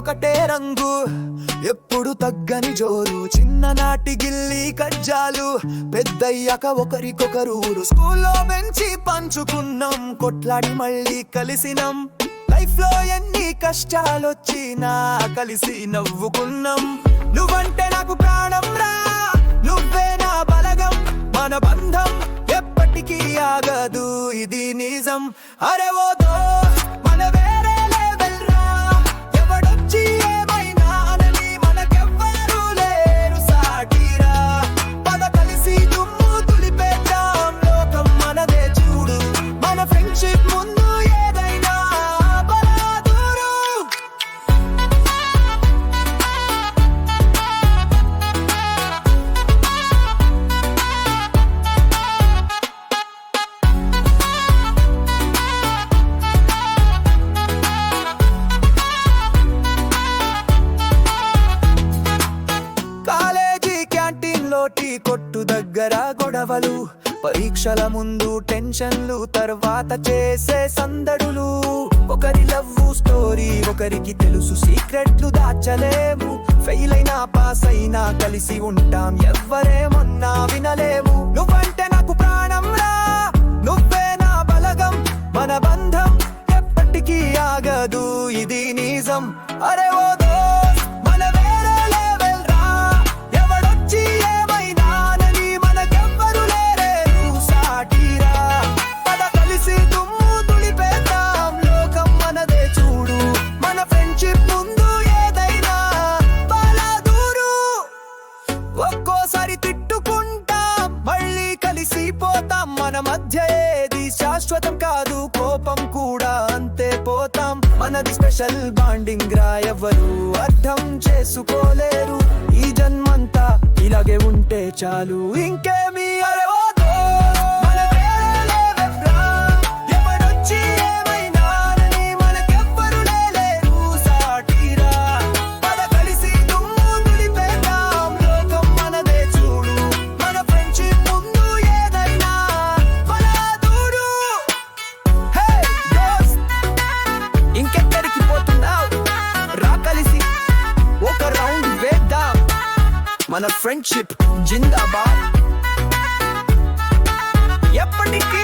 ఒకటే రంగు, ఎప్పుడు తగ్గని జోరు. చిన్ననాటి గిల్లి కజ్జాలు, పెద్దయ్యాక ఒకరికొకరు. స్కూల్లో బెంచి పంచుకున్నాం, కొట్లాడి మళ్ళీ కలిసినాం. లైఫ్ లో ఎన్ని కష్టాలొచ్చినా కలిసి నవ్వుకున్నాం. నువ్వంటే నాకు ప్రాణం రా, నువ్వే నా బలగం. మన బంధం ఎప్పటికీ ఆగదు, ఇది నిజం. అరే ఓ దోస్త్, మన వేరే లెవెల్ రా. ఎవడొచ్చి ఏమైనా అనని, మనకెవ్వరూ లేరు సాటిరా. పద కలిసి దుమ్ము దులిపేద్దాం, లోకం మనదే చూడు. మన ఫ్రెండ్షిప్ ముందు ఏదైనా బలాదూరు. కాలేజీ క్యాంటీన్ లోటి కొట్టు దగ్గర గొడవలు, పరీక్షల ముందు టెన్షన్లు, తర్వాత చేసే సందడులు. ఒకరి లవ్ స్టోరీ ఒకరికి తెలుసు, సీక్రెట్లు దాచలేము. ఫెయిల్ అయినా పాస్ అయినా కలిసి ఉంటాం, ఎవ్వరేమన్నా వినలేము. నువ్వంటే నాకు ప్రాణం రా, నువ్వే నా బలగం. మన బంధం ఎప్పటికీ ఆగదు, ఇది నిజం. అరే ఓ దోస్త్, మన వేరే లెవెల్ రా. ఎవడొచ్చి ఏమైనా అనని, మనకెవ్వరు లేరు సాటిరా. పద కలిసి దుమ్ము దులిపేద్దాం, లోకం మనదే చూడు. మన ఫ్రెండ్షిప్ ముందు ఏదైనా బలాదూరు. ఒక్కోసారి తిట్టుకుంటాం, మళ్ళీ కలిసిపోతాం. మన మధ్య ఏది శాశ్వతం కాదు, కోపం కూడా అంతే పోతాం. మనది స్పెషల్ బాండింగ్ రా, ఎవరు అర్థం చేసుకోలేరు. ఈ జన్మంతా ఇలాగే ఉంటే చాలు, ఇంకేమీ. అరే ఓ దోస్త్, మన వేరే లెవెల్ రా. ఎవడొచ్చి ఏమైనా అనని, మనకెవ్వరు లేరు సాటిరా. పద కలిసి దుమ్ము దులిపేద్దాం, లోకం మనదే చూడు. మన ఫ్రెండ్షిప్ ముందు ఏదైనా బలాదూరు. హే దోస్త్, ఇంకెక్కడికి పోతున్నావు? రా కలిసి ఒక రౌండ్ వేద్దాం. మన ఫ్రెండ్షిప్ జిందాబాద్, ఎప్పటికీ